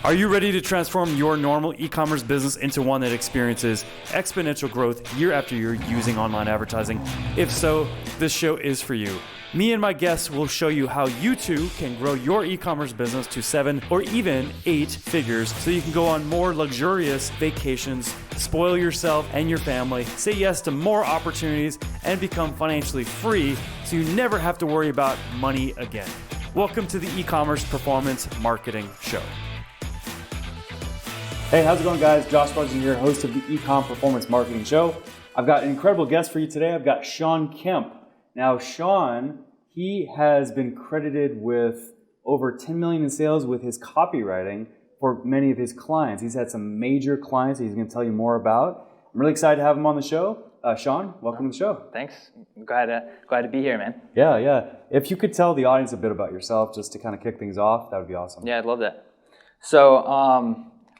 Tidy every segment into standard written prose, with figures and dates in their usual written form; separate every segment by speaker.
Speaker 1: Are you ready to transform your normal e-commerce business into one that experiences exponential growth year after year using online advertising? If so, this show is for you. Me and my guests will show you how you too can grow your e-commerce business to 7 or even 8 figures so you can go on more luxurious vacations, spoil yourself and your family, say yes to more opportunities, and become financially free so you never have to worry about money again. Welcome to the E-commerce Performance Marketing Show. Hey, how's it going, guys? Josh Marsden here, host of the E-com Performance Marketing Show. I've got an incredible guest for you today. I've got Sean Kemp. Now, Sean, he has been credited with over 10 million in sales with his copywriting for many of his clients. He's had some major clients that he's going to tell you more about. I'm really excited to have him on the show. Sean, welcome to the show.
Speaker 2: Thanks. I'm glad to be here, man.
Speaker 1: Yeah. If you could tell the audience a bit about yourself, just to kind of kick things off, that would be awesome.
Speaker 2: Yeah, I'd love that. So,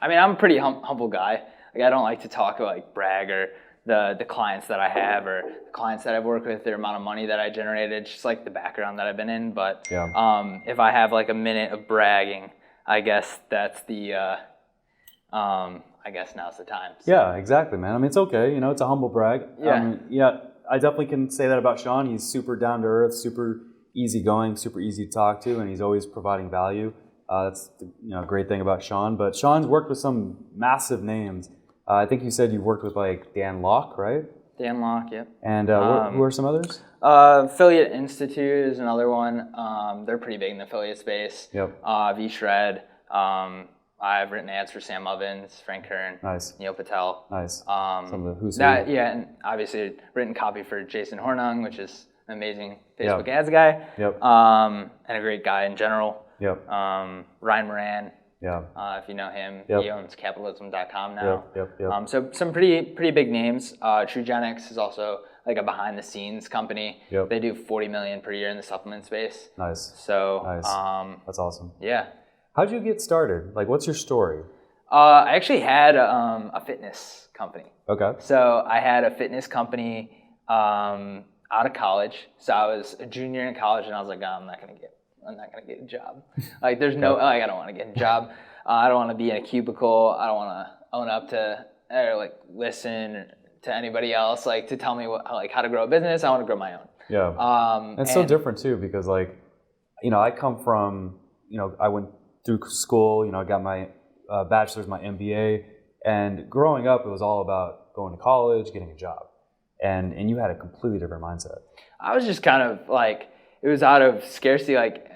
Speaker 2: I'm a pretty humble guy. Like, I don't like to talk about brag or the clients that I have or the clients that I've worked with, the amount of money that I generated, just like the background that I've been in. But if I have like a minute of bragging, I guess that's the, I guess now's the time. So.
Speaker 1: Yeah, exactly, man. I mean, it's okay. You know, it's a humble brag.
Speaker 2: Yeah.
Speaker 1: I definitely can say that about Sean. He's super down to earth, super easygoing, super easy to talk to, and he's always providing value. That's a great thing about Sean. But Sean's worked with some massive names. I think you said you worked with like Dan Lok, right?
Speaker 2: Dan Lok, yep.
Speaker 1: And who are some others?
Speaker 2: Affiliate Institute is another one. They're pretty big in the affiliate space.
Speaker 1: Yep.
Speaker 2: V-Shred. I've written ads for Sam Ovens, Frank Kern,
Speaker 1: nice.
Speaker 2: Neil Patel.
Speaker 1: Nice. Some of the who's who.
Speaker 2: Yeah, and obviously written copy for Jason Hornung, which is an amazing Facebook ads guy.
Speaker 1: Yep.
Speaker 2: And a great guy in general.
Speaker 1: Yep.
Speaker 2: Ryan Moran.
Speaker 1: Yeah.
Speaker 2: If you know him,
Speaker 1: yep.
Speaker 2: he owns capitalism.com now.
Speaker 1: Yep.
Speaker 2: So some pretty big names. TrueGenix is also like a behind the scenes company.
Speaker 1: Yep.
Speaker 2: They do 40 million per year in the supplement space.
Speaker 1: Nice.
Speaker 2: So
Speaker 1: nice. That's awesome.
Speaker 2: Yeah.
Speaker 1: How'd you get started? Like, what's your story?
Speaker 2: I actually had a fitness company.
Speaker 1: Okay.
Speaker 2: So I had a fitness company out of college. So I was a junior in college, and I was like, I'm not gonna get a job. Like, there's no, I don't want to get a job. I don't want to be in a cubicle. I don't want to own up to or like listen to anybody else like to tell me how to grow a business. I want to grow my own.
Speaker 1: Yeah. It's so different too, because like, I come from, I went through school. I got my bachelor's, my MBA, and growing up, it was all about going to college, getting a job, and you had a completely different mindset.
Speaker 2: I was just kind of like. It was out of scarcity, like,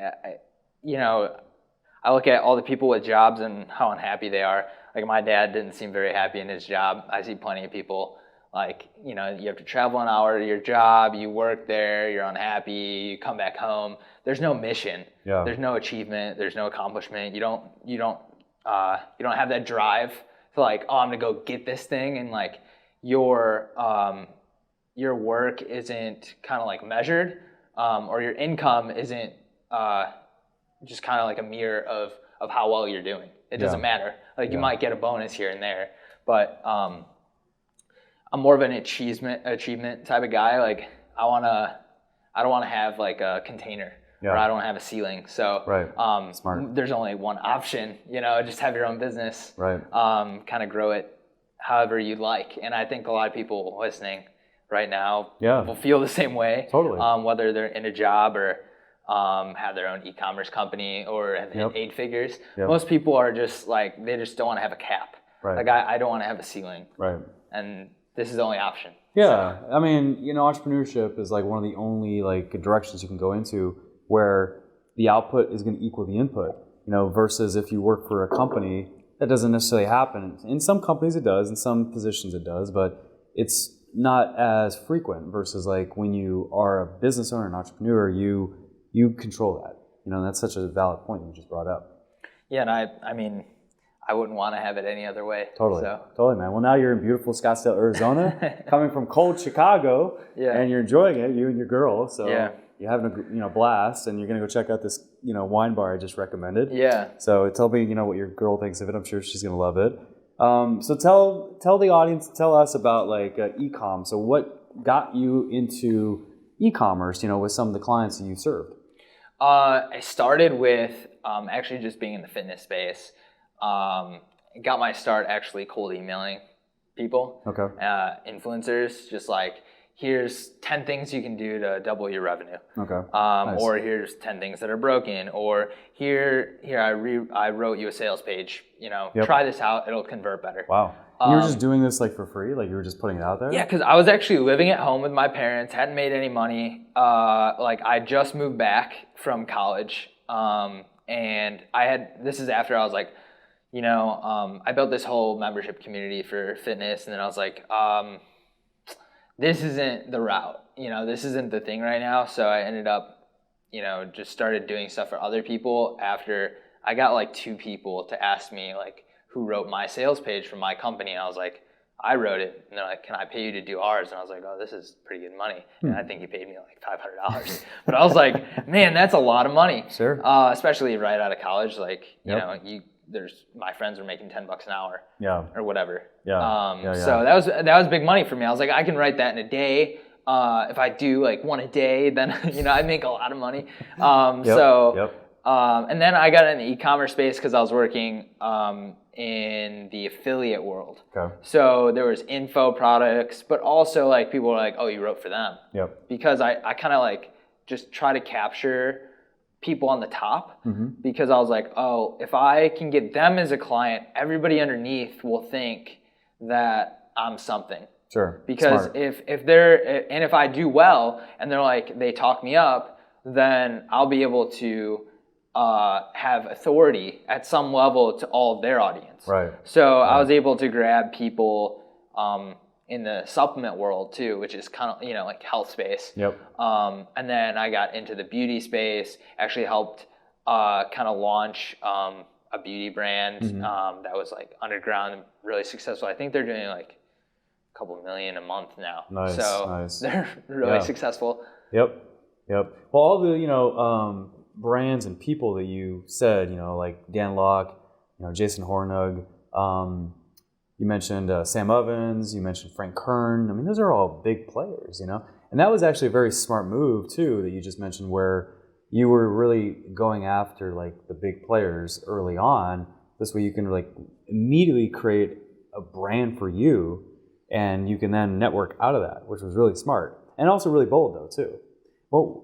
Speaker 2: I look at all the people with jobs and how unhappy they are. Like, my dad didn't seem very happy in his job. I see plenty of people, like, you have to travel an hour to your job, you work there, you're unhappy, you come back home. There's no mission.
Speaker 1: Yeah.
Speaker 2: There's no achievement. There's no accomplishment. You don't have that drive to like, I'm gonna go get this thing, and like your work isn't kind of like measured. Or your income isn't just kind of like a mirror of how well you're doing. It doesn't matter. Like, you might get a bonus here and there, but I'm more of an achievement type of guy. Like, I don't want to have like a container, or I don't have a ceiling. So
Speaker 1: Smart.
Speaker 2: There's only one option. Just have your own business.
Speaker 1: Right.
Speaker 2: Kind of grow it however you'd like. And I think a lot of people listening right now will feel the same way.
Speaker 1: Totally.
Speaker 2: Whether they're in a job or have their own e-commerce company or have hit 8 figures.
Speaker 1: Yep.
Speaker 2: Most people are just like, they just don't want to have a cap.
Speaker 1: Right.
Speaker 2: Like, I don't want to have a ceiling.
Speaker 1: Right.
Speaker 2: And this is the only option.
Speaker 1: Yeah. So. I mean, entrepreneurship is like one of the only like directions you can go into where the output is going to equal the input, versus if you work for a company, that doesn't necessarily happen. In some companies it does, in some positions it does, but it's not as frequent versus like when you are a business owner, an entrepreneur, you control that. That's such a valid point you just brought up.
Speaker 2: Yeah, and I wouldn't want to have it any other way.
Speaker 1: Totally, man. Well, now you're in beautiful Scottsdale, Arizona, coming from cold Chicago, and you're enjoying it, you and your girl. So you're having a blast, and you're gonna go check out this wine bar I just recommended.
Speaker 2: Yeah.
Speaker 1: So tell me what your girl thinks of it. I'm sure she's gonna love it. So tell the audience, tell us about like e-com. So what got you into e-commerce, with some of the clients that you served?
Speaker 2: I started with actually just being in the fitness space. Got my start actually cold emailing people, influencers, just like, here's 10 things you can do to double your revenue.
Speaker 1: Nice.
Speaker 2: Or here's 10 things that are broken, or here I wrote you a sales page, try this out, it'll convert better.
Speaker 1: Wow. You were just doing this like for free? Like you were just putting it out there?
Speaker 2: Yeah, because I was actually living at home with my parents, hadn't made any money. Like I just moved back from college. And this is after I was like, I built this whole membership community for fitness. And then I was like, this isn't the route, this isn't the thing right now. So I ended up, just started doing stuff for other people after I got like 2 people to ask me like who wrote my sales page for my company. And I was like, I wrote it. And they're like, can I pay you to do ours? And I was like, oh, this is pretty good money. And I think he paid me like $500. But I was like, man, that's a lot of money.
Speaker 1: Sure.
Speaker 2: Especially right out of college. Like, there's my friends were making $10 an hour.
Speaker 1: Yeah.
Speaker 2: Or whatever.
Speaker 1: Yeah.
Speaker 2: So that was big money for me. I was like, I can write that in a day. If I do like one a day, then I make a lot of money. And then I got in the e-commerce space because I was working in the affiliate world.
Speaker 1: Okay.
Speaker 2: So there was info products, but also like people were like, oh, you wrote for them.
Speaker 1: Yep.
Speaker 2: Because I kind of like just try to capture people on the top, because I was like, oh, if I can get them as a client, everybody underneath will think that I'm something.
Speaker 1: Sure.
Speaker 2: Because
Speaker 1: Smart.
Speaker 2: if I do well and they're like, they talk me up, then I'll be able to have authority at some level to all of their audience.
Speaker 1: Right.
Speaker 2: So I was able to grab people in the supplement world too, which is kind of, like health space.
Speaker 1: Yep.
Speaker 2: And then I got into the beauty space, actually helped kind of launch a beauty brand that was like underground and really successful. I think they're doing like a couple million a month now.
Speaker 1: Nice.
Speaker 2: So they're really successful.
Speaker 1: Yep. Well, all the, brands and people that you said, like Dan Locke, Jason Hornung, you mentioned Sam Ovens, you mentioned Frank Kern. I mean, those are all big players, And that was actually a very smart move too that you just mentioned, where you were really going after like the big players early on. This way you can like immediately create a brand for you, and you can then network out of that, which was really smart and also really bold though too. Well,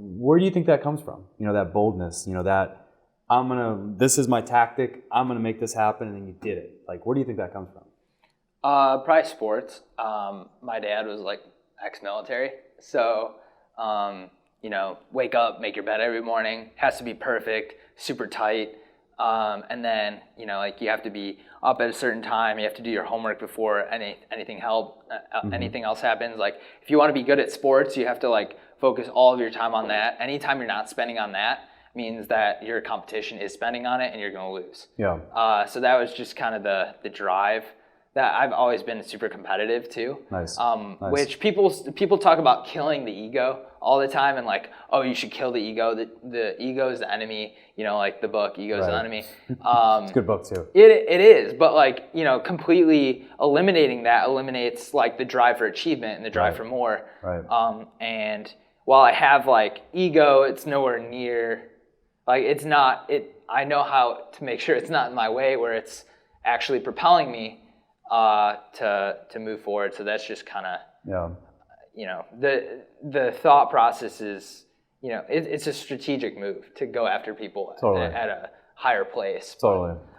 Speaker 1: where do you think that comes from? That boldness, that this is my tactic, I'm going to make this happen, and then you did it. Like, where do you think that comes from?
Speaker 2: Probably sports. My dad was like ex-military. So, wake up, make your bed every morning, has to be perfect, super tight. And then, like you have to be up at a certain time, you have to do your homework before anything else happens. Like if you want to be good at sports, you have to like focus all of your time on that. Anytime you're not spending on that means that your competition is spending on it and you're going to lose.
Speaker 1: Yeah.
Speaker 2: So that was just kind of the drive. That I've always been super competitive too.
Speaker 1: Nice.
Speaker 2: Which people talk about killing the ego all the time, and like, oh, you should kill the ego. The ego is the enemy. Like the book, Ego is the Enemy.
Speaker 1: It's a good book too.
Speaker 2: It is, but like completely eliminating that eliminates like the drive for achievement and the drive for more.
Speaker 1: Right.
Speaker 2: And while I have like ego, it's nowhere near. Like it's not. I know how to make sure it's not in my way where it's actually propelling me to move forward. So that's just kind of the thought process is it's a strategic move to go after people at a higher place.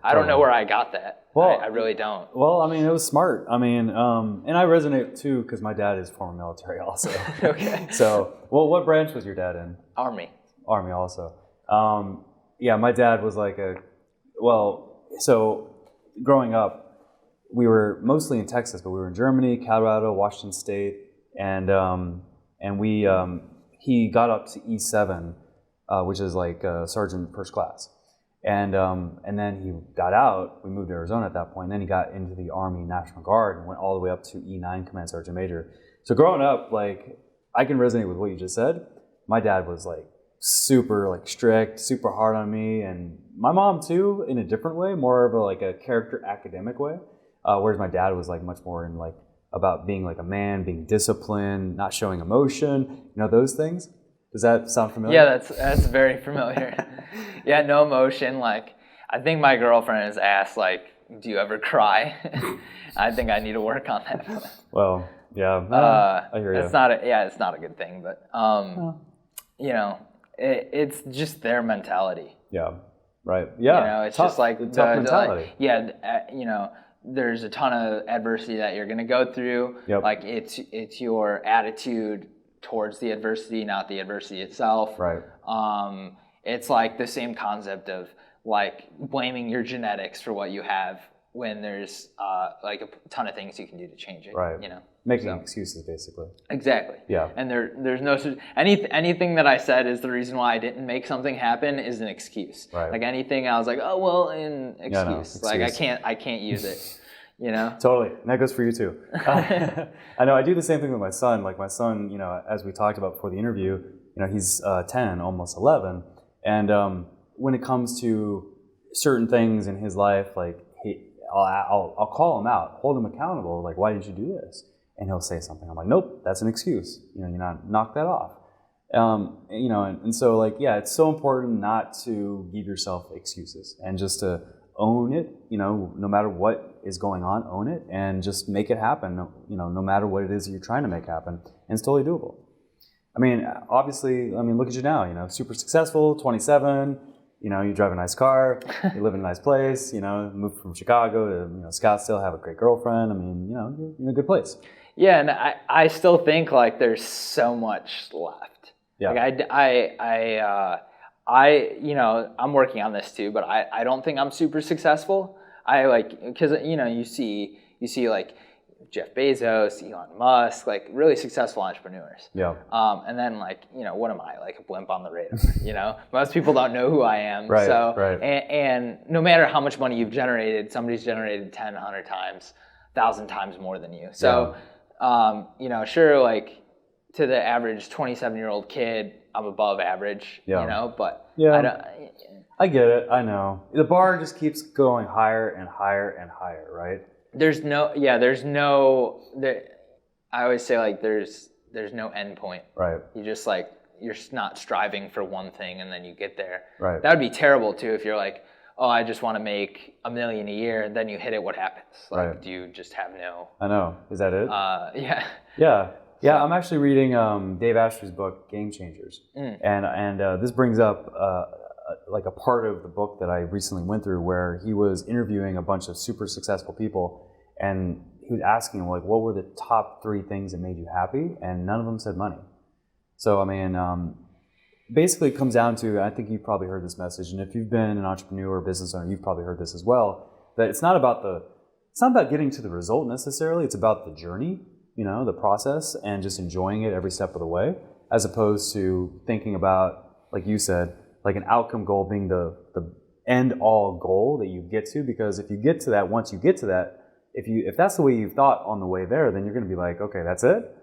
Speaker 2: I don't know where I got that. Well, I really don't.
Speaker 1: Well, I mean, it was smart. I mean, and I resonate too because my dad is former military also.
Speaker 2: Okay.
Speaker 1: So, what branch was your dad in?
Speaker 2: Army
Speaker 1: also. Yeah, my dad was like so growing up, we were mostly in Texas, but we were in Germany, Colorado, Washington State, and he got up to E7, which is like sergeant first class, and then he got out. We moved to Arizona at that point. And then he got into the Army National Guard and went all the way up to E9 Command Sergeant Major. So growing up, like I can resonate with what you just said. My dad was like super like strict, super hard on me, and my mom too, in a different way, more of a character academic way. Whereas my dad was like much more in like about being like a man, being disciplined, not showing emotion, those things. Does that sound familiar?
Speaker 2: Yeah, that's very familiar. Yeah, no emotion. Like I think my girlfriend has asked, like, do you ever cry? I think I need to work on that.
Speaker 1: Well, yeah, I hear you.
Speaker 2: It's not a good thing, but you know, it's just their mentality.
Speaker 1: Yeah, right. Yeah,
Speaker 2: You know, it's
Speaker 1: tough,
Speaker 2: just like
Speaker 1: tough mentality.
Speaker 2: you know, there's a ton of adversity that you're gonna go through.
Speaker 1: Yep.
Speaker 2: Like it's your attitude towards the adversity, not the adversity itself.
Speaker 1: Right.
Speaker 2: It's like the same concept of like blaming your genetics for what you have when there's like a ton of things you can do to change it.
Speaker 1: Right.
Speaker 2: You know,
Speaker 1: Making excuses, basically.
Speaker 2: exactly.
Speaker 1: Yeah.
Speaker 2: And there's no anything that I said is the reason why I didn't make something happen is an excuse.
Speaker 1: Right.
Speaker 2: Like anything I was like, oh well, an excuse.
Speaker 1: Yeah, no, excuse.
Speaker 2: Like I can't use it. You know.
Speaker 1: Totally. And that goes for you too. I know I do the same thing with my son. Like my son, you know, as we talked about before the interview, you know, he's 10, almost 11. And when it comes to certain things in his life, like I'll call him out, hold him accountable. Like, why did you do this? And he'll say something. I'm like, nope, that's an excuse. You know, knock that off. You know, and so like, yeah, it's so important not to give yourself excuses and just to own it. You know, no matter what is going on, own it and just make it happen. You know, no matter what it is you're trying to make happen, and it's totally doable. I mean, obviously, look at you now. You know, super successful, 27. You know, you drive a nice car, you live in a nice place, you know, moved from Chicago to, you know, Scottsdale, have a great girlfriend. I mean, you know, you're in a good place.
Speaker 2: Yeah, and I still think like there's so much left.
Speaker 1: Yeah.
Speaker 2: Like you know, I'm working on this too, but I don't think I'm super successful. I like, because, you know, you see like Jeff Bezos, Elon Musk, like really successful entrepreneurs.
Speaker 1: Yeah.
Speaker 2: And then like, you know, what am I, like a blimp on the radar? You know, most people don't know who I am.
Speaker 1: Right.
Speaker 2: So,
Speaker 1: right.
Speaker 2: And no matter how much money you've generated, somebody's generated 10, 100 times, 1,000 times more than you. So, you know, sure, like to the average 27-year-old kid, I'm above average.
Speaker 1: Yeah.
Speaker 2: You know, but
Speaker 1: I get it. I know the bar just keeps going higher and higher and higher, right?
Speaker 2: I always say like there's no end point.
Speaker 1: Right.
Speaker 2: You just like, you're not striving for one thing and then you get there.
Speaker 1: Right.
Speaker 2: That would be terrible too if you're like, oh, I just want to make $1 million a year, and then you hit it, what happens? Like,
Speaker 1: right.
Speaker 2: do you just have no?
Speaker 1: I know. Is that it?
Speaker 2: Yeah.
Speaker 1: Yeah. Yeah. I'm actually reading Dave Asprey's book, Game Changers, and this brings up like a part of the book that I recently went through where he was interviewing a bunch of super successful people, and he was asking them, like, what were the top 3 things that made you happy? And none of them said money. So, I mean, basically it comes down to, I think you've probably heard this message, and if you've been an entrepreneur or business owner, you've probably heard this as well, that it's not about getting to the result necessarily, it's about the journey, you know, the process, and just enjoying it every step of the way, as opposed to thinking about, like you said, like an outcome goal being the end all goal that you get to, because if you get to that, once you get to that, if that's the way you've thought on the way there, then you're going to be like, okay, that's it.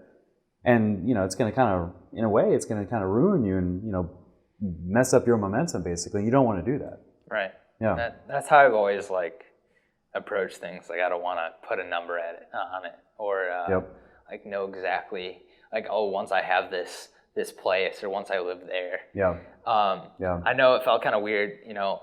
Speaker 1: And, you know, it's going to kind of, in a way, it's going to kind of ruin you and, you know, mess up your momentum, basically. You don't want to do that.
Speaker 2: Right.
Speaker 1: Yeah.
Speaker 2: That's how I've always, like, approached things. Like, I don't want to put a number on it or, like, know exactly, like, oh, once I have this place or once I live there.
Speaker 1: Yeah.
Speaker 2: I know it felt kind of weird, you know,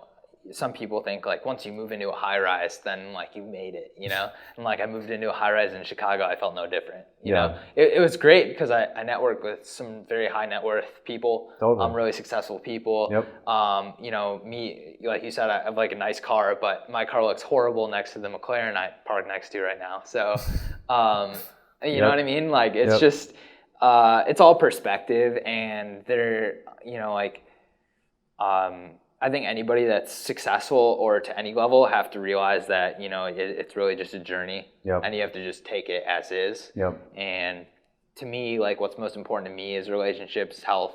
Speaker 2: some people think like once you move into a high rise, then like you made it, you know? And like I moved into a high rise in Chicago, I felt no different, you know? It was great because I networked with some very high net worth people, really successful people.
Speaker 1: Yep.
Speaker 2: You know, me, like you said, I have like a nice car, but my car looks horrible next to the McLaren I park next to right now. So, you know what I mean? Like it's just, it's all perspective, and they're, you know, like, I think anybody that's successful or to any level have to realize that, you know, it's really just a journey, and you have to just take it as is. And to me, like what's most important to me is relationships, health,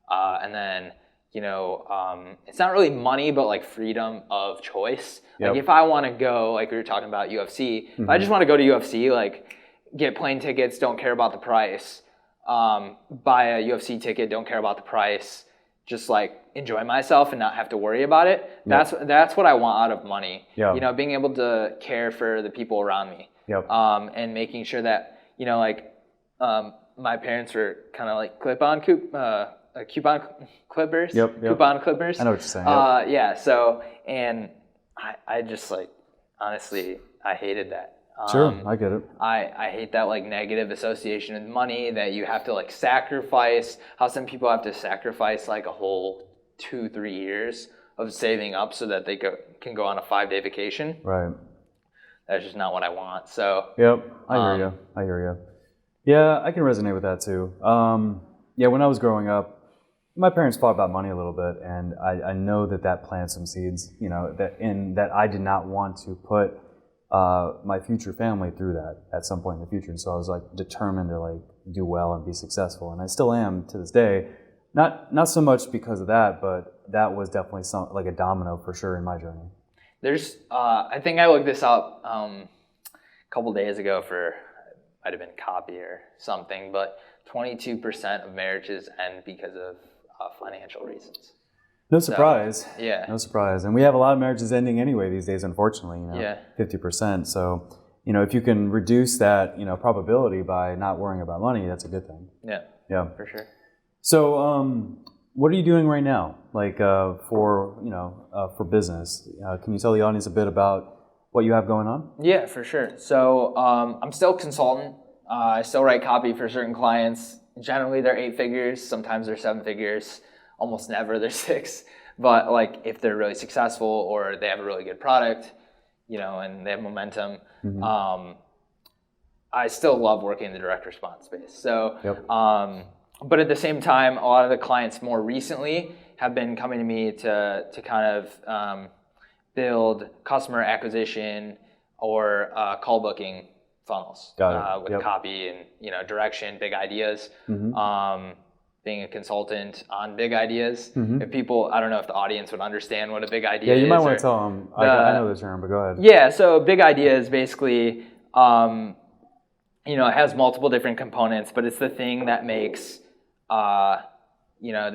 Speaker 2: and then, you know, it's not really money, but like freedom of choice. Like if I want to go, like we were talking about UFC, if I just want to go to UFC, like get plane tickets, don't care about the price, buy a UFC ticket, don't care about the price, just like enjoy myself and not have to worry about it. That's what I want out of money. You know, being able to care for the people around me. And making sure that, you know, like my parents were kind of like coupon clippers.
Speaker 1: Coupon clippers.
Speaker 2: I know
Speaker 1: what you're saying.
Speaker 2: Yeah. So, and I just like, honestly, I hated that.
Speaker 1: Sure, I get it.
Speaker 2: I hate that like negative association with money, that you have to like sacrifice, how some people have to sacrifice like a whole 2-3 years of saving up so that they can go on a 5-day vacation.
Speaker 1: Right.
Speaker 2: That's just not what I want. So.
Speaker 1: Yep, I hear you. Yeah, I can resonate with that too. Yeah, when I was growing up, my parents fought about money a little bit, and I know that planted some seeds, you know, that I did not want to put my future family through that at some point in the future. And so I was like determined to like do well and be successful, and I still am to this day. Not so much because of that, but that was definitely like a domino for sure in my journey.
Speaker 2: There's, I think I looked this up a couple days ago might have been copy or something, but 22% of marriages end because of financial reasons.
Speaker 1: No surprise.
Speaker 2: So, yeah.
Speaker 1: No surprise. And we have a lot of marriages ending anyway these days, unfortunately, you know,
Speaker 2: yeah.
Speaker 1: 50%. So, you know, if you can reduce that, you know, probability by not worrying about money, that's a good thing.
Speaker 2: Yeah.
Speaker 1: Yeah.
Speaker 2: For sure.
Speaker 1: So, what are you doing right now? Like, for business? Can you tell the audience a bit about what you have going on?
Speaker 2: Yeah, for sure. So, I'm still a consultant. I still write copy for certain clients. Generally, they're 8 figures. Sometimes they're 7 figures. Almost never they're 6. But like if they're really successful or they have a really good product, you know, and they have momentum, I still love working in the direct response space. So, but at the same time, a lot of the clients more recently have been coming to me to kind of build customer acquisition or call booking funnels with copy and, you know, direction, big ideas. Being a consultant on big ideas. If people, I don't know if the audience would understand what a big idea is.
Speaker 1: Yeah, you might want to tell them. I know the term, but go ahead.
Speaker 2: Yeah, so big idea is basically, you know, it has multiple different components, but it's the thing that makes, you know,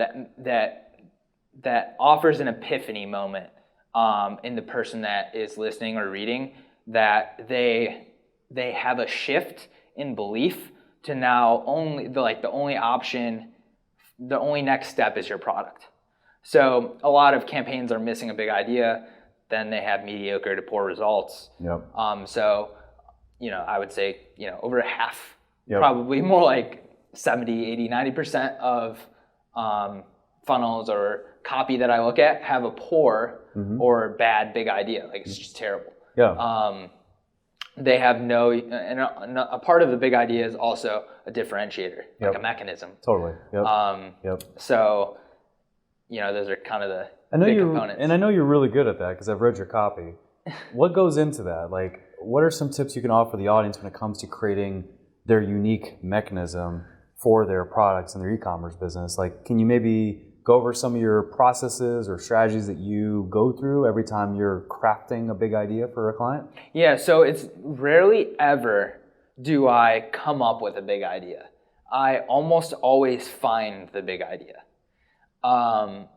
Speaker 2: that offers an epiphany moment in the person that is listening or reading, that they have a shift in belief to now the only next step is your product. So a lot of campaigns are missing a big idea, then they have mediocre to poor results. So, you know, I would say, you know, over half, probably more like 70, 80, 90% of funnels or copy that I look at have a poor or bad big idea. Like it's just terrible. They have and a part of the big idea is also a differentiator, like a mechanism.
Speaker 1: Totally.
Speaker 2: So, you know, those are kind of the big components.
Speaker 1: And I know you're really good at that because I've read your copy. What goes into that? Like, what are some tips you can offer the audience when it comes to creating their unique mechanism for their products and their e-commerce business? Like, can you maybe go over some of your processes or strategies that you go through every time you're crafting a big idea for a client?
Speaker 2: Yeah, so it's rarely ever do I come up with a big idea. I almost always find the big idea. And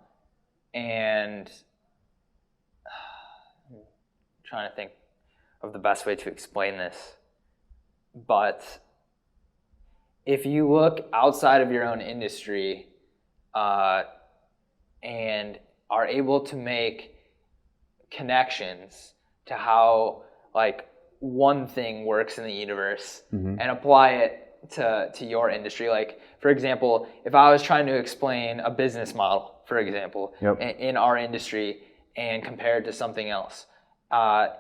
Speaker 2: I'm trying to think of the best way to explain this. But if you look outside of your own industry, and are able to make connections to how like one thing works in the universe and apply it to your industry. Like, for example, if I was trying to explain a business model, for example, in our industry and compare it to something else,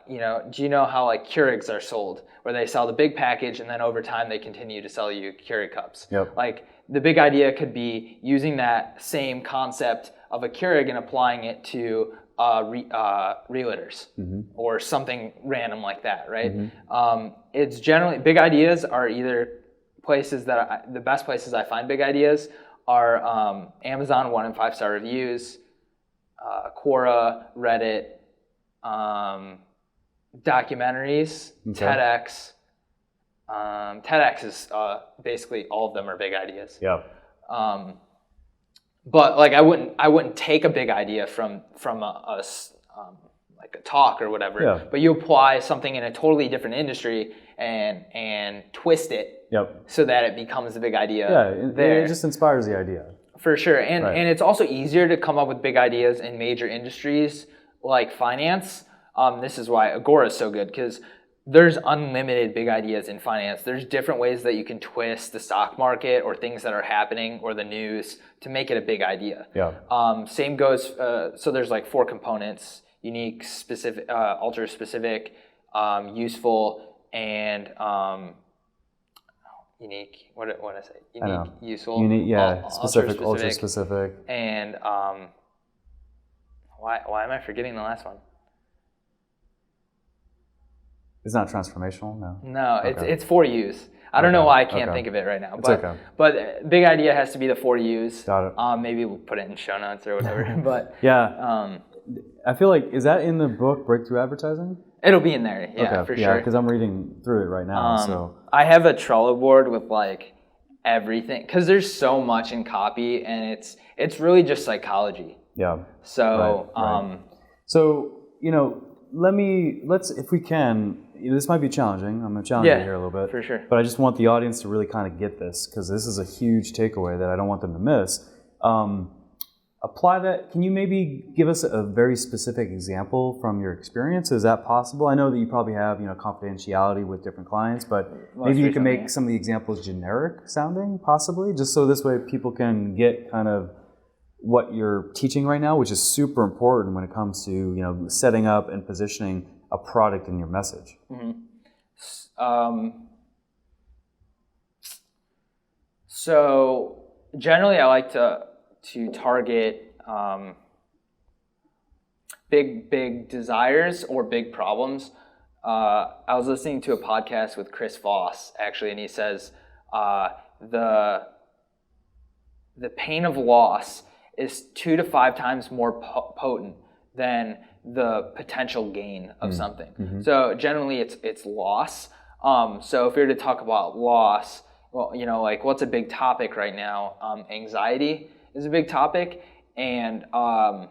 Speaker 2: you know, do you know how like Keurigs are sold, where they sell the big package and then over time they continue to sell you Keurig cups? Like, the big idea could be using that same concept of a Keurig and applying it to realtors or something random like that, right? It's generally, big ideas are either places that the best places I find big ideas are Amazon 1 and 5 star reviews, Quora, Reddit, documentaries, TEDx. TEDx is basically all of them are big ideas. But like I wouldn't take a big idea from a like a talk or whatever. But you apply something in a totally different industry and twist it so that it becomes a big idea.
Speaker 1: It just inspires the idea.
Speaker 2: For sure, and it's also easier to come up with big ideas in major industries like finance, This is why Agora is so good, because there's unlimited big ideas in finance. There's different ways that you can twist the stock market or things that are happening or the news to make it a big idea.
Speaker 1: Yeah.
Speaker 2: Same goes, so there's like 4 components: unique, specific, ultra specific, useful, and unique. What did I say? Unique, useful.
Speaker 1: Unique, yeah. Specific, ultra specific.
Speaker 2: And why am I forgetting the last one?
Speaker 1: It's not transformational, no.
Speaker 2: No, okay. It's 4 U's. I don't know why I can't think of it right now. But big idea has to be the 4 U's.
Speaker 1: Got it.
Speaker 2: Maybe we'll put it in show notes or whatever. But
Speaker 1: yeah, I feel like, is that in the book Breakthrough Advertising?
Speaker 2: It'll be in there, yeah, for sure.
Speaker 1: Yeah, because I'm reading through it right now. So
Speaker 2: I have a Trello board with like everything, because there's so much in copy, and it's really just psychology.
Speaker 1: Yeah.
Speaker 2: So
Speaker 1: right. So let's if we can. This might be challenging. I'm going to challenge you here a little bit.
Speaker 2: For sure.
Speaker 1: But I just want the audience to really kind of get this, because this is a huge takeaway that I don't want them to miss. Apply that. Can you maybe give us a very specific example from your experience? Is that possible? I know that you probably have confidentiality with different clients, but maybe you can make some of the examples generic sounding, possibly, just so this way people can get kind of what you're teaching right now, which is super important when it comes to setting up and positioning a product in your message.
Speaker 2: So generally, I like to target big desires or big problems. I was listening to a podcast with Chris Voss actually, and he says the pain of loss is 2 to 5 times more potent than the potential gain of something. Mm-hmm. So generally it's loss. So if we were to talk about loss, well, like what's a big topic right now? Anxiety is a big topic. And, for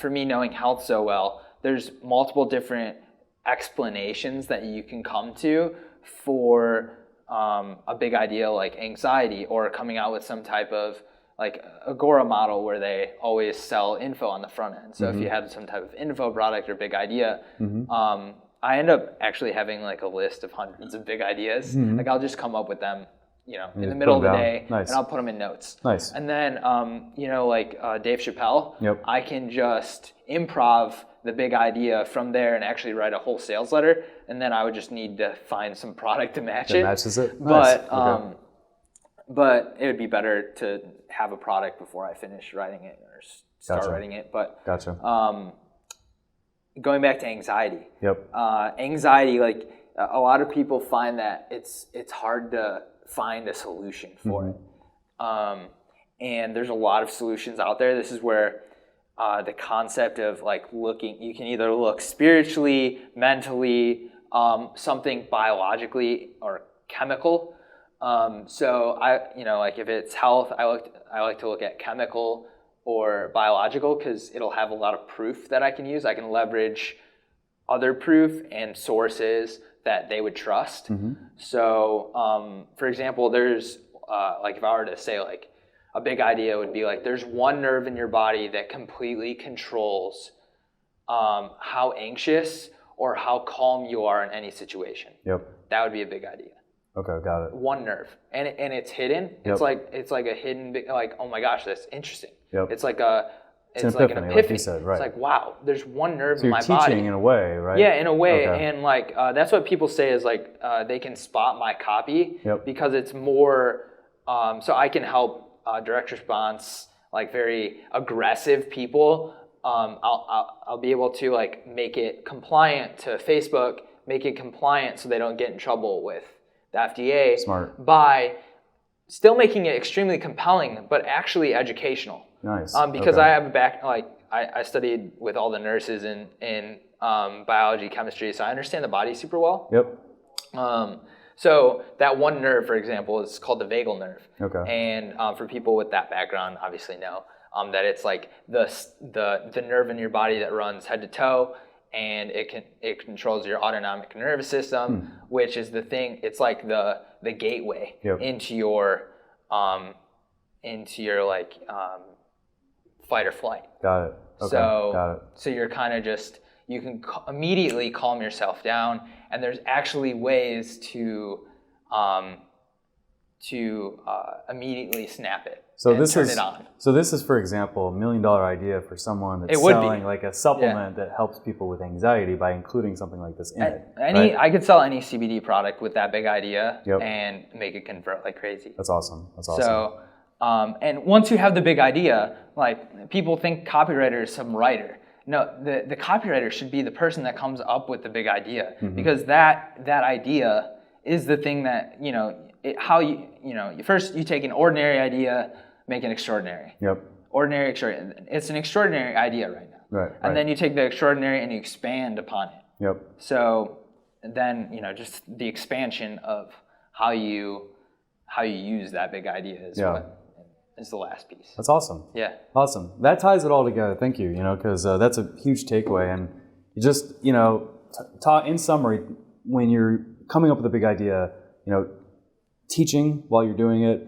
Speaker 2: me, knowing health so well, there's multiple different explanations that you can come to for a big idea like anxiety, or coming out with some type of like Agora model where they always sell info on the front end. So if you have some type of info product or big idea, I end up actually having like a list of hundreds of big ideas. Like I'll just come up with them, in the middle of the day, and I'll put them in notes.
Speaker 1: Nice.
Speaker 2: And then, like Dave Chappelle, I can just improv the big idea from there and actually write a whole sales letter. And then I would just need to find some product to match it.
Speaker 1: Matches it. Nice.
Speaker 2: But it would be better to have a product before I finish writing it or start writing it. But going back to anxiety. Anxiety, like a lot of people find that it's hard to find a solution for it. And there's a lot of solutions out there. This is where the concept of like looking, you can either look spiritually, mentally, something biologically or chemical. So like if it's health, I like to look at chemical or biological, because it'll have a lot of proof that I can use. I can leverage other proof and sources that they would trust. So, for example, there's like if I were to say like a big idea would be like there's one nerve in your body that completely controls how anxious or how calm you are in any situation. That would be a big idea.
Speaker 1: Okay, got it.
Speaker 2: One nerve, and it's hidden. It's like a hidden big, like, oh my gosh, that's interesting. It's like an epiphany.
Speaker 1: Like you said, right.
Speaker 2: It's like, wow, there's one nerve
Speaker 1: so
Speaker 2: in my body.
Speaker 1: You're teaching in a way, right?
Speaker 2: Yeah, in a way, and like that's what people say is like they can spot my copy because it's more. So I can help direct response, like very aggressive people. I'll be able to like make it compliant to Facebook, make it compliant so they don't get in trouble with the FDA.
Speaker 1: Smart.
Speaker 2: By still making it extremely compelling, but actually educational.
Speaker 1: Nice.
Speaker 2: Because I have I studied with all the nurses in biology, chemistry, so I understand the body super well. So that one nerve, for example, is called the vagal nerve. And for people with that background, obviously know that it's like the nerve in your body that runs head to toe, and it controls your autonomic nervous system, which is the thing. It's like the gateway into your like fight or flight.
Speaker 1: Got it. Okay. Got it.
Speaker 2: So you're kind of just, you can immediately calm yourself down, and there's actually ways to immediately snap it.
Speaker 1: So
Speaker 2: and turn it on.
Speaker 1: So this is, for example, $1 million idea for someone that's selling like a supplement that helps people with anxiety by including something like this in it. Right?
Speaker 2: I could sell any CBD product with that big idea and make it convert like crazy.
Speaker 1: That's awesome. That's awesome.
Speaker 2: So, and once you have the big idea, like people think copywriter is some writer. No, the copywriter should be the person that comes up with the big idea, because that idea is the thing that, first you take an ordinary idea, make it extraordinary.
Speaker 1: Yep.
Speaker 2: Ordinary, extraordinary. It's an extraordinary idea right now.
Speaker 1: Right.
Speaker 2: And then you take the extraordinary and you expand upon it.
Speaker 1: Yep.
Speaker 2: So then, just the expansion of how you use that big idea is what is the last piece.
Speaker 1: That's awesome.
Speaker 2: Yeah.
Speaker 1: Awesome. That ties it all together. Thank you. Because that's a huge takeaway. And you just, in summary, when you're coming up with a big idea, teaching while you're doing it,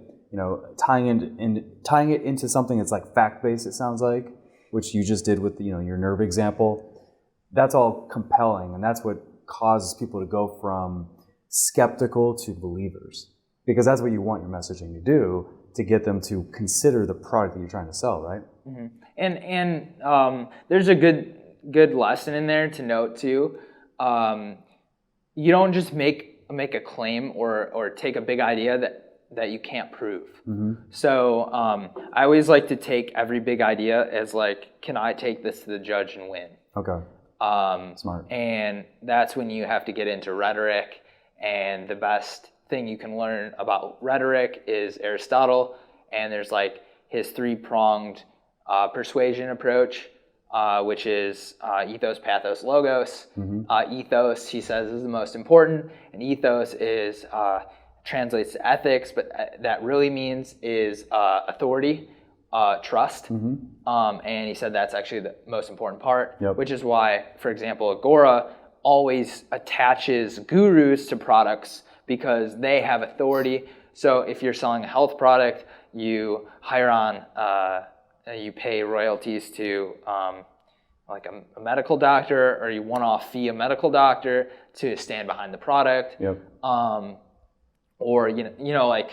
Speaker 1: tying it into something that's like fact-based, it sounds like, which you just did with your nerve example. That's all compelling, and that's what causes people to go from skeptical to believers, because that's what you want your messaging to do, to get them to consider the product that you're trying to sell, right?
Speaker 2: Mm-hmm. And there's a good lesson in there to note too. You don't just make a claim or take a big idea that you can't prove.
Speaker 1: Mm-hmm.
Speaker 2: So I always like to take every big idea as like, can I take this to the judge and win?
Speaker 1: Okay. Smart.
Speaker 2: And that's when you have to get into rhetoric. And the best thing you can learn about rhetoric is Aristotle. And there's like his 3-pronged persuasion approach, which is ethos, pathos, logos.
Speaker 1: Mm-hmm.
Speaker 2: Ethos, he says, is the most important. And ethos is translates to ethics, but that really means is authority, trust.
Speaker 1: Mm-hmm.
Speaker 2: And he said that's actually the most important part,
Speaker 1: Yep.
Speaker 2: which is why, for example, Agora always attaches gurus to products because they have authority. So if you're selling a health product, you hire on, you pay royalties to like a medical doctor, or you one-off fee a medical doctor to stand behind the product.
Speaker 1: Yep.
Speaker 2: Or like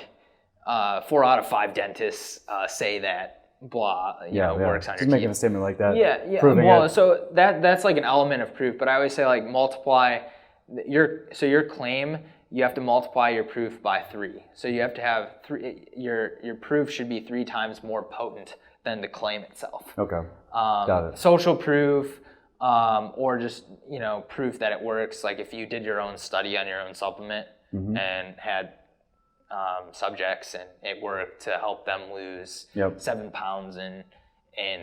Speaker 2: 4 out of 5 dentists say that blah works on
Speaker 1: Just
Speaker 2: your
Speaker 1: making
Speaker 2: teeth.
Speaker 1: a statement like that.
Speaker 2: Yeah.
Speaker 1: Proving
Speaker 2: Well,
Speaker 1: it.
Speaker 2: so that's like an element of proof. But I always say like multiply your claim. You have to multiply your proof by 3. So you have to have 3. Your proof should be 3 times more potent than the claim itself.
Speaker 1: Okay. Got it.
Speaker 2: Social proof, or just proof that it works. Like if you did your own study on your own supplement and had subjects and it worked to help them lose 7 pounds in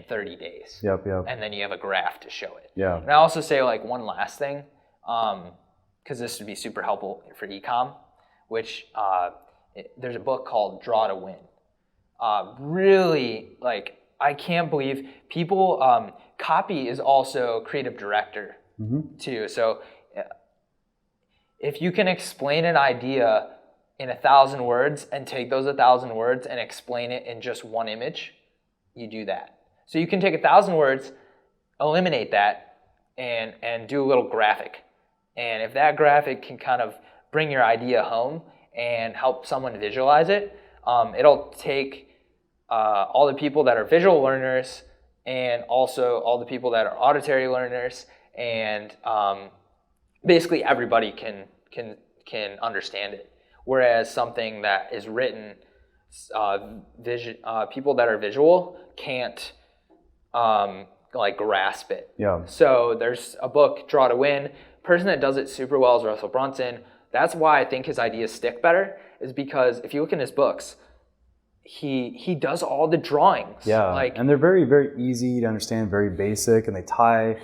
Speaker 2: 30 days.
Speaker 1: Yep.
Speaker 2: And then you have a graph to show it.
Speaker 1: Yeah.
Speaker 2: And I also say like one last thing, because this would be super helpful for e-com, which there's a book called Draw to Win. Really, like, I can't believe people, copy is also creative director too. So if you can explain an idea in 1,000 words and take those 1,000 words and explain it in just one image, you do that. So you can take 1,000 words, eliminate that, and do a little graphic. And if that graphic can kind of bring your idea home and help someone visualize it, it'll take all the people that are visual learners and also all the people that are auditory learners, and basically everybody can understand it. Whereas something that is written, people that are visual can't grasp it.
Speaker 1: Yeah.
Speaker 2: So there's a book, Draw to Win. Person that does it super well is Russell Brunson. That's why I think his ideas stick better, is because if you look in his books, he does all the drawings.
Speaker 1: Yeah, and they're very, very easy to understand, very basic, and they tie,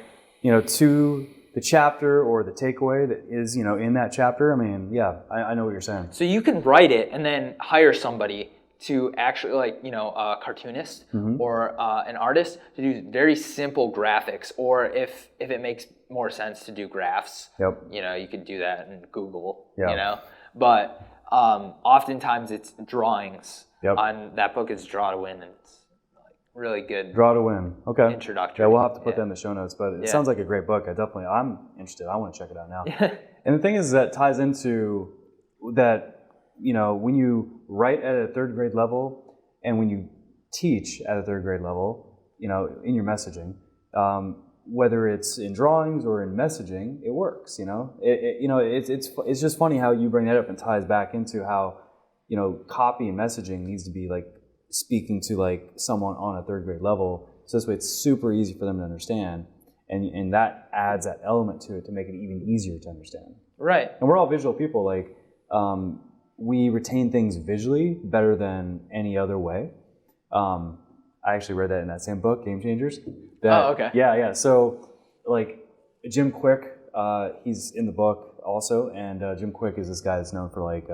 Speaker 1: to the chapter or the takeaway that is, in that chapter. I mean, I know what you're saying.
Speaker 2: So you can write it and then hire somebody to actually, a cartoonist or an artist to do very simple graphics, or if it makes more sense to do graphs, you could do that in Google, But oftentimes it's drawings. On that book is Draw to Win, and it's really good
Speaker 1: Draw to Win. Okay.
Speaker 2: introductory.
Speaker 1: Yeah, we'll have to put that in the show notes, but it sounds like a great book. I'm interested. I want to check it out now. And the thing is that ties into that, when you write at a third grade level and when you teach at a third grade level, in your messaging, whether it's in drawings or in messaging, it works. It's just funny how you bring that up and ties back into how, copy and messaging needs to be like speaking to like someone on a third grade level. So this way it's super easy for them to understand. And that adds that element to it to make it even easier to understand.
Speaker 2: Right.
Speaker 1: And we're all visual people. Like, we retain things visually better than any other way. I actually read that in that same book, Game Changers.
Speaker 2: Okay.
Speaker 1: Yeah. So, like, Jim Quick, he's in the book also, and Jim Quick is this guy that's known for like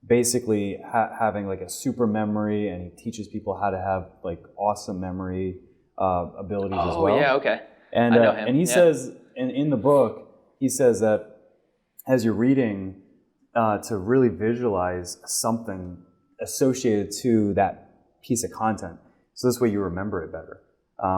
Speaker 1: basically having like a super memory, and he teaches people how to have like awesome memory abilities as well.
Speaker 2: Oh yeah, okay.
Speaker 1: And
Speaker 2: I know him.
Speaker 1: And he says in the book, he says that as you're reading, to really visualize something associated to that piece of content. So this way you remember it better.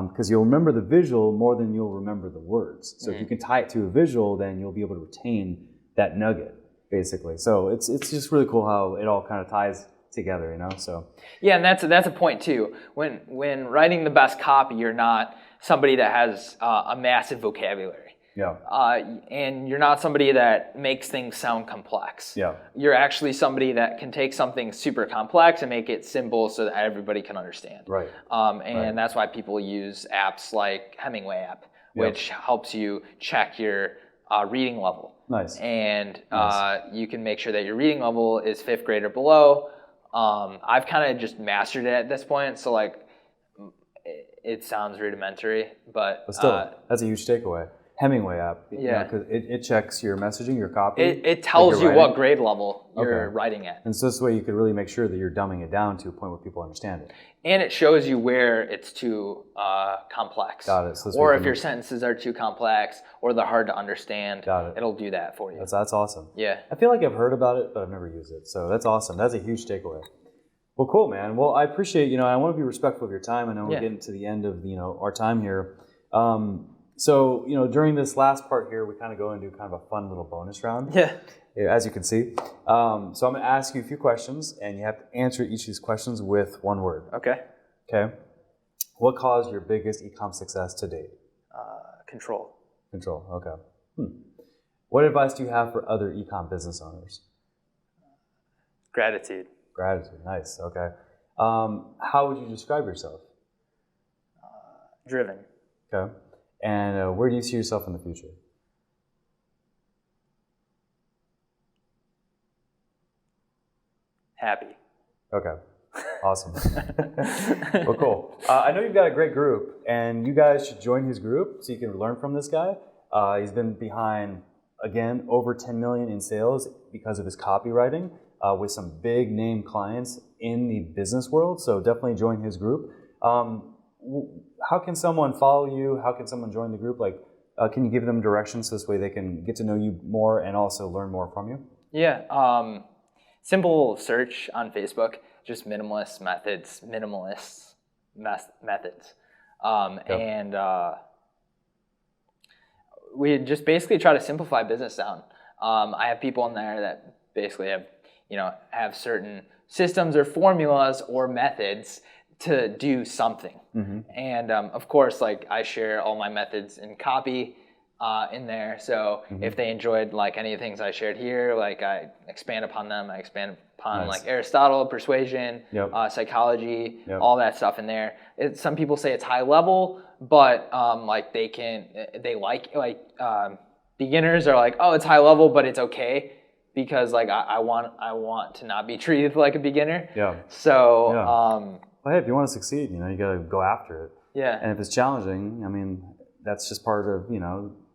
Speaker 1: Because you'll remember the visual more than you'll remember the words. So if you can tie it to a visual, then you'll be able to retain that nugget, basically. So it's just really cool how it all kind of ties together, So
Speaker 2: yeah, and that's a point too. When writing the best copy, you're not somebody that has a massive vocabulary.
Speaker 1: Yeah.
Speaker 2: And you're not somebody that makes things sound complex.
Speaker 1: Yeah.
Speaker 2: You're actually somebody that can take something super complex and make it simple so that everybody can understand.
Speaker 1: Right.
Speaker 2: And that's why people use apps like Hemingway app, which helps you check your reading level.
Speaker 1: Nice.
Speaker 2: And you can make sure that your reading level is 5th grade or below. I've kind of just mastered it at this point, so like it sounds rudimentary, but
Speaker 1: still, that's a huge takeaway. Hemingway app, because it checks your messaging, your copy.
Speaker 2: It tells you what grade level you're writing at.
Speaker 1: And so this way you could really make sure that you're dumbing it down to a point where people understand it.
Speaker 2: And it shows you where it's too complex.
Speaker 1: Got it. So
Speaker 2: or if your sentences are too complex or they're hard to understand, it'll do that for you.
Speaker 1: That's awesome.
Speaker 2: Yeah.
Speaker 1: I feel like I've heard about it, but I've never used it. So that's awesome. That's a huge takeaway. Well, cool, man. Well, I appreciate, I want to be respectful of your time. I know we're getting to the end of, our time here. So, during this last part here, we kind of go into kind of a fun little bonus round.
Speaker 2: Yeah.
Speaker 1: As you can see. So I'm going to ask you a few questions, and you have to answer each of these questions with one word.
Speaker 2: Okay.
Speaker 1: Okay. What caused your biggest e-com success to date?
Speaker 2: Control.
Speaker 1: Control. Okay. What advice do you have for other e-com business owners?
Speaker 2: Gratitude.
Speaker 1: Gratitude. Nice. Okay. How would you describe yourself?
Speaker 2: Driven.
Speaker 1: Okay. And where do you see yourself in the future?
Speaker 2: Happy.
Speaker 1: Okay. Awesome. Well, cool. I know you've got a great group, and you guys should join his group so you can learn from this guy. He's been behind, again, over 10 million in sales because of his copywriting with some big name clients in the business world. So definitely join his group. How can someone follow you? How can someone join the group? Like, can you give them directions so this way they can get to know you more and also learn more from you?
Speaker 2: Yeah. Simple search on Facebook, just methods. And we just basically try to simplify business down. I have people in there that basically have certain systems or formulas or methods to do something. Mm-hmm. And of course, like I share all my methods in copy in there. So if they enjoyed like any of the things I shared here, like I expand upon them. I expand upon like Aristotle, persuasion, psychology, all that stuff in there. Some people say it's high level, but like beginners are like, oh, it's high level, but it's okay because like I want to not be treated like a beginner. Yeah. So.
Speaker 1: Well, hey, if you want to succeed, you got to go after it.
Speaker 2: Yeah.
Speaker 1: And if it's challenging, I mean, that's just part of,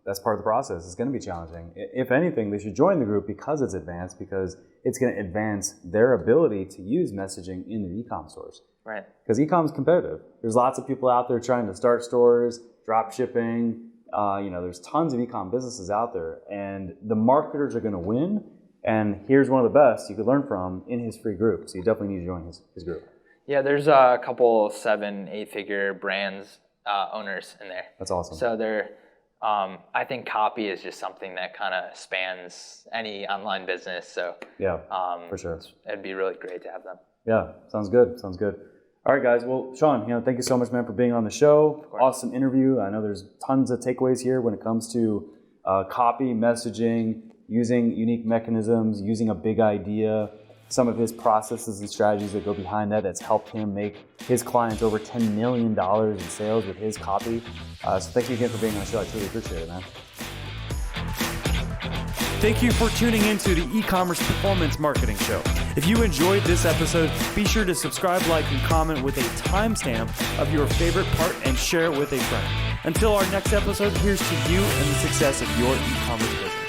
Speaker 1: that's part of the process. It's going to be challenging. If anything, they should join the group because it's advanced, because it's going to advance their ability to use messaging in their e-com stores.
Speaker 2: Right.
Speaker 1: Because e-com is competitive. There's lots of people out there trying to start stores, drop shipping. There's tons of e-com businesses out there, and the marketers are going to win. And here's one of the best you could learn from in his free group. So you definitely need to join his group.
Speaker 2: Yeah, there's a couple 7-8-figure brands owners in there.
Speaker 1: That's awesome.
Speaker 2: So they're, I think copy is just something that kind of spans any online business. So
Speaker 1: yeah, for sure.
Speaker 2: It'd be really great to have them.
Speaker 1: Yeah, sounds good. Sounds good. All right, guys. Well, Sean, thank you so much, man, for being on the show. Awesome interview. I know there's tons of takeaways here when it comes to copy, messaging, using unique mechanisms, using a big idea, some of his processes and strategies that go behind that that's helped him make his clients over $10 million in sales with his copy. So thank you again for being on the show. I truly appreciate it, man. Thank you for tuning into the e-commerce performance marketing show. If you enjoyed this episode, be sure to subscribe, like, and comment with a timestamp of your favorite part and share it with a friend. Until our next episode, here's to you and the success of your e-commerce business.